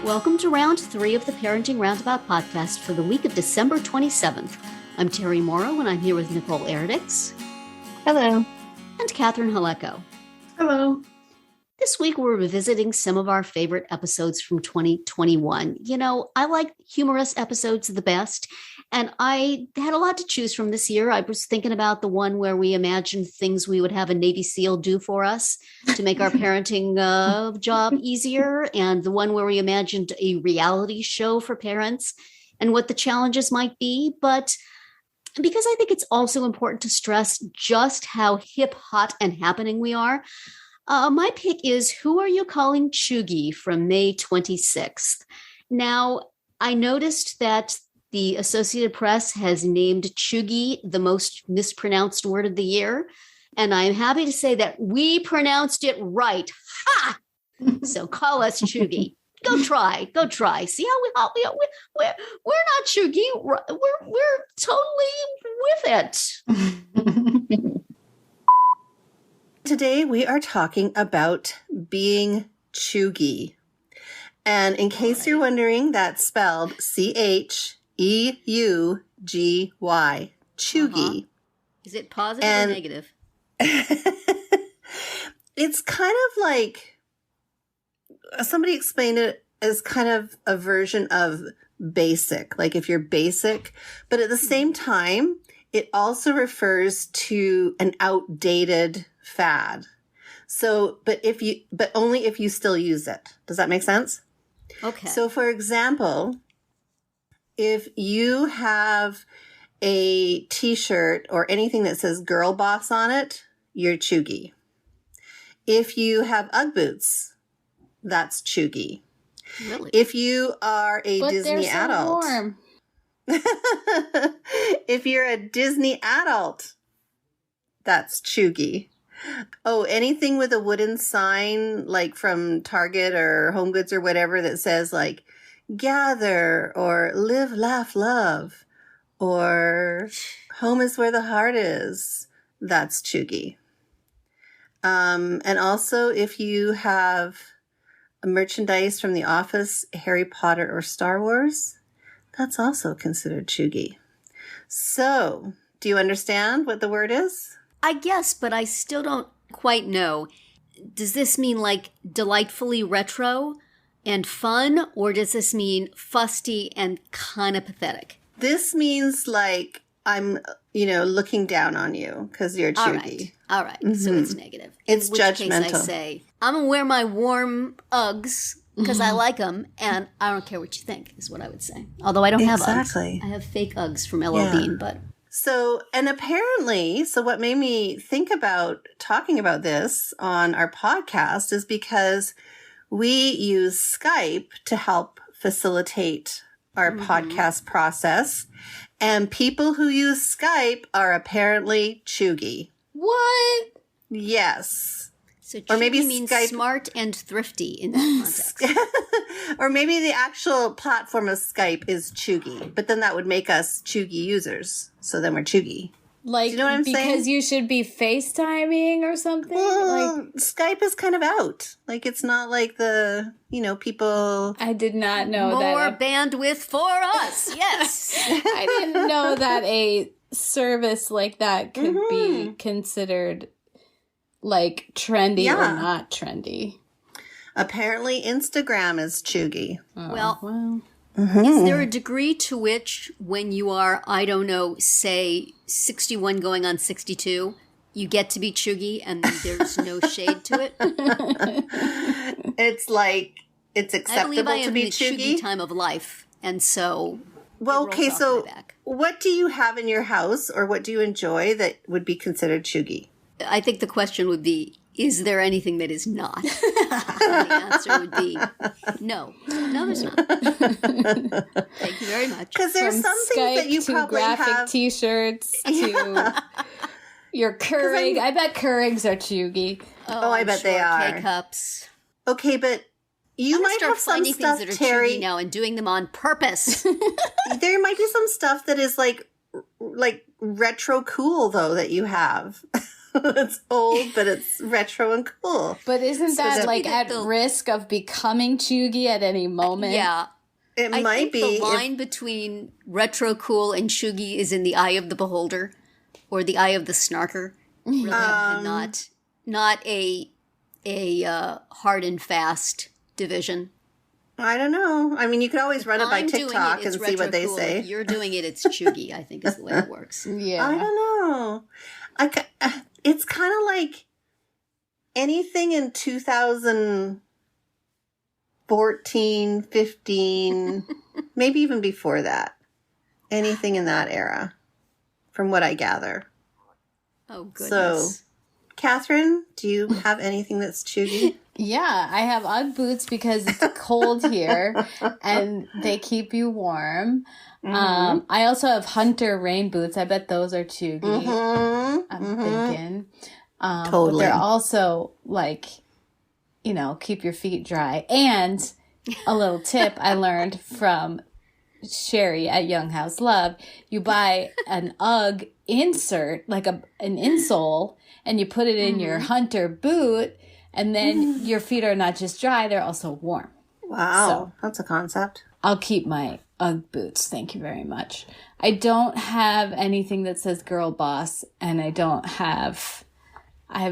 Welcome to round 3 of the Parenting Roundabout podcast for the week of December 27th. I'm Terry Morrow, and I'm here with Nicole Eridix. Hello. And Catherine Haleko. Hello. This week, we're revisiting some of our favorite episodes from 2021. You know, I like humorous episodes the best, and I had a lot to choose from this year. I was thinking about the one where we imagined things we would have a Navy SEAL do for us to make our parenting job easier, and the one where we imagined a reality show for parents and what the challenges might be. But because I think it's also important to stress just how hip, hot, and happening we are, my pick is Who Are You Calling Cheugy from May 26th. Now, I noticed that the Associated Press has named Cheugy the most mispronounced word of the year, and I'm happy to say that we pronounced it right. Ha! So call us Cheugy. Go try. See how we're not Cheugy. We're totally with it. Today we are talking about being Cheugy. And in case you're wondering, that's spelled C-H-E-U-G-Y. Cheugy. Is it positive or negative? It's kind of like, somebody explained it as kind of a version of basic, like if you're basic, but at the same time, it also refers to an outdated fad. So, but only if you still use it. Does that make sense? Okay. So for example, if you have a t-shirt or anything that says girl boss on it, you're Cheugy. If you have Ugg boots, that's Cheugy. Really? If you are a Disney adult, warm. if you're a Disney adult, that's Cheugy. Oh, anything with a wooden sign, like from Target or Home Goods or whatever, that says like gather or live, laugh, love, or home is where the heart is, that's Cheugy. And also if you have merchandise from The Office, Harry Potter, or Star Wars, that's also considered Cheugy. So, do you understand what the word is? I guess, but I still don't quite know. Does this mean like delightfully retro and fun, or does this mean fusty and kind of pathetic? This means like I'm, looking down on you because you're Cheugy. All right. Mm-hmm. So it's negative. It's in which judgmental. Case I say, I'm going to wear my warm Uggs because I like them, and I don't care what you think, is what I would say. Although I don't have Uggs. I have fake Uggs from L.L. Bean, but... So what made me think about talking about this on our podcast is because we use Skype to help facilitate our podcast process. And people who use Skype are apparently Cheugy. What? Yes. So Cheugy, or maybe means Skype, smart and thrifty in that context. Or maybe the actual platform of Skype is Cheugy, but then that would make us Cheugy users. So then we're Cheugy. Like, do you know what I'm saying? Because you should be FaceTiming or something? Well, Skype is kind of out. Like, it's not like the, people... I did not know that. More bandwidth for us, yes. I didn't know that a service like that could be considered, like, trendy or not trendy. Apparently, Instagram is Cheugy. Oh, well. Is there a degree to which when you are, I don't know, say 61 going on 62, you get to be Cheugy and there's no shade to it? It's like, it's acceptable to be Cheugy? I believe I am in the Cheugy time of life, and so... Well, okay, so what do you have in your house, or what do you enjoy that would be considered Cheugy? I think the question would be, is there anything that is not? The answer would be no. No, there's not. Thank you very much. Because there's some things that you probably have. Graphic T-shirts to your Keurig. I bet Keurigs are Cheugy. Oh, I bet they are. K-cups. Okay, but you might have some stuff, that are Terry, Cheugy now and doing them on purpose. There might be some stuff that is like retro cool though that you have. It's old, but it's retro and cool. But isn't that like at risk of becoming cheugy at any moment? Yeah. It might be. The line between retro cool and cheugy is in the eye of the beholder, or the eye of the snarker, really, and not a hard and fast division. I don't know. I mean, you could always run it by TikTok and see what they say. If you're doing it, it's cheugy, I think is the way it works. Yeah. I don't know. It's kind of like anything in 2014, 15, maybe even before that. Anything in that era, from what I gather. Oh, goodness. So, Catherine, do you have anything that's cheugy? Yeah, I have Ugg boots because it's cold here and they keep you warm. Mm-hmm. I also have Hunter rain boots. I bet those are cheugy. Mm-hmm. I'm thinking. Totally. But they're also like, keep your feet dry. And a little tip I learned from Sherry at Young House Love, you buy an Ugg insert, like an insole, and you put it in your Hunter boot, and then your feet are not just dry, they're also warm. Wow, so, that's a concept. I'll keep my Ugg boots. Thank you very much. I don't have anything that says girl boss, and I have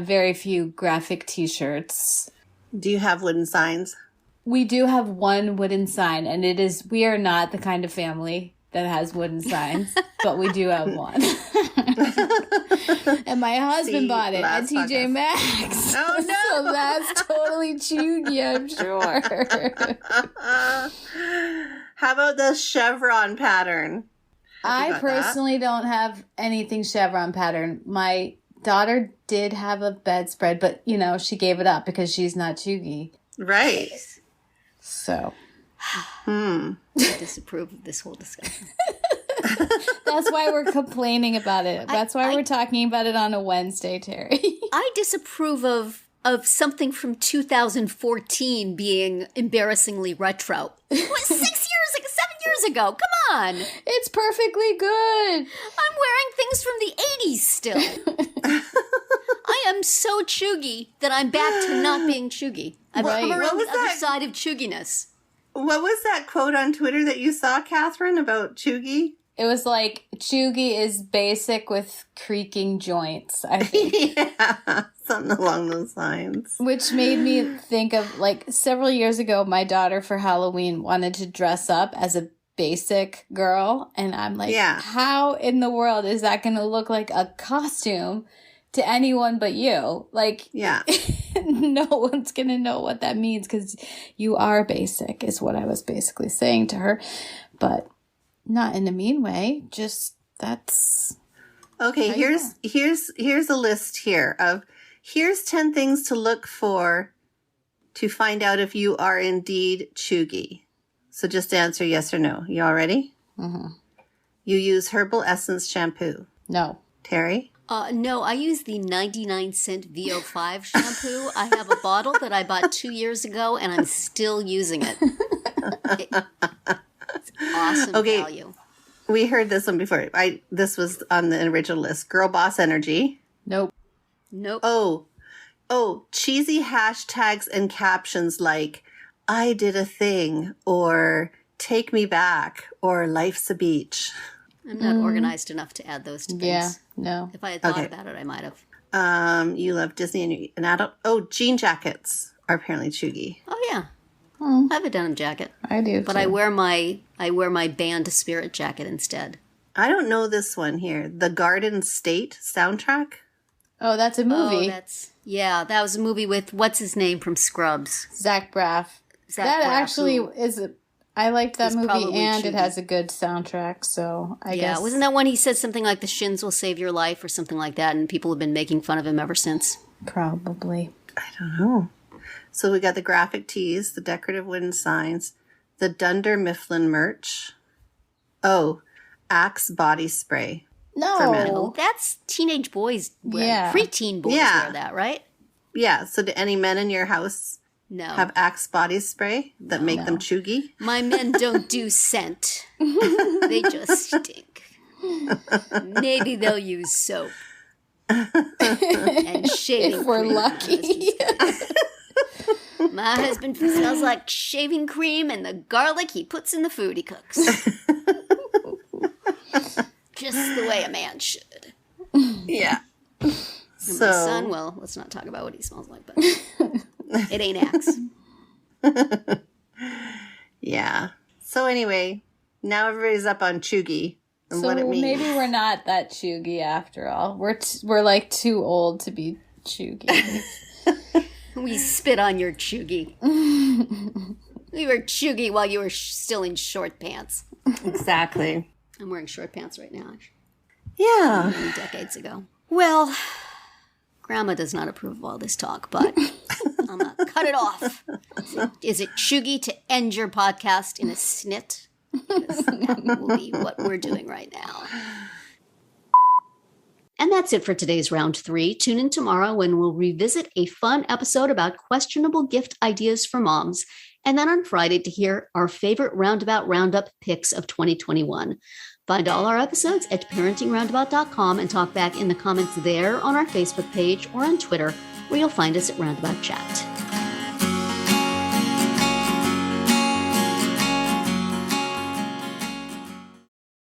very few graphic t-shirts. Do you have wooden signs? We do have one wooden sign, and we are not the kind of family that has wooden signs, but we do have one. And my husband bought it at TJ Maxx. Oh, no! So that's totally cheugy, I'm sure. How about the chevron pattern? I personally don't have anything chevron pattern. My daughter did have a bedspread, but, she gave it up because she's not cheugy. Right. So. I disapprove of this whole discussion. That's why we're complaining about it. That's why we're talking about it on a Wednesday, Terry. I disapprove of something from 2014 being embarrassingly retro. It was 7 years ago. Come on. It's perfectly good. I'm wearing things from the 80s still. I am so cheugy that I'm back to not being cheugy. I've come around the other side of cheuginess. What was that quote on Twitter that you saw, Catherine, about cheugy? It was like, cheugy is basic with creaking joints, I think. Yeah, something along those lines. Which made me think of, several years ago, my daughter for Halloween wanted to dress up as a basic girl. And I'm like, how in the world is that going to look like a costume to anyone but you? No one's going to know what that means because you are basic, is what I was basically saying to her. But not in a mean way, just that's... Okay, here's a list here of, here's 10 things to look for to find out if you are indeed cheugy. So just answer yes or no. You all ready? Mm-hmm. You use herbal essence shampoo. No. Terry? No, I use the 99-cent VO5 shampoo. I have a bottle that I bought 2 years ago, and I'm still using it. It's awesome value. We heard this one before. This was on the original list. Girl Boss Energy. Nope. Oh, cheesy hashtags and captions like, I did a thing, or take me back, or life's a beach. I'm not organized enough to add those to things. Yeah, no. If I had thought about it, I might have. You love Disney and you're an adult. Oh, jean jackets are apparently cheugy. Oh, yeah. I have a denim jacket. I do, but too. I wear my band spirit jacket instead. I don't know this one here. The Garden State soundtrack. Oh, that's a movie. That was a movie with what's his name from Scrubs, Zach Braff. That actually is. I liked that movie, and it has a good soundtrack. So I guess wasn't that one he said something like "the shins will save your life" or something like that, and people have been making fun of him ever since. Probably. I don't know. So we got the graphic tees, the decorative wooden signs, the Dunder Mifflin merch. Oh, Axe body spray. No, that's teenage boys. Yeah, preteen boys wear that, right? Yeah. So do any men in your house have Axe body spray that make them cheugy? My men don't do scent. They just stink. Maybe they'll use soap. And shaving if we're cream. lucky. My husband smells like shaving cream and the garlic he puts in the food he cooks. Just the way a man should. Yeah. And my son, well, let's not talk about what he smells like, but it ain't Axe. Yeah. So anyway, now everybody's up on Cheugy and what it means. Maybe we're not that Cheugy after all. We're like too old to be Cheugy. We spit on your Cheugy. We were Cheugy while you were still in short pants. Exactly. I'm wearing short pants right now. Yeah. Many decades ago. Well, Grandma does not approve of all this talk, but I'm going to cut it off. Is it Cheugy to end your podcast in a snit? Because that will be what we're doing right now. And that's it for today's round 3. Tune in tomorrow when we'll revisit a fun episode about questionable gift ideas for moms. And then on Friday to hear our favorite Roundabout Roundup picks of 2021. Find all our episodes at parentingroundabout.com and talk back in the comments there on our Facebook page or on Twitter, where you'll find us at Roundabout Chat.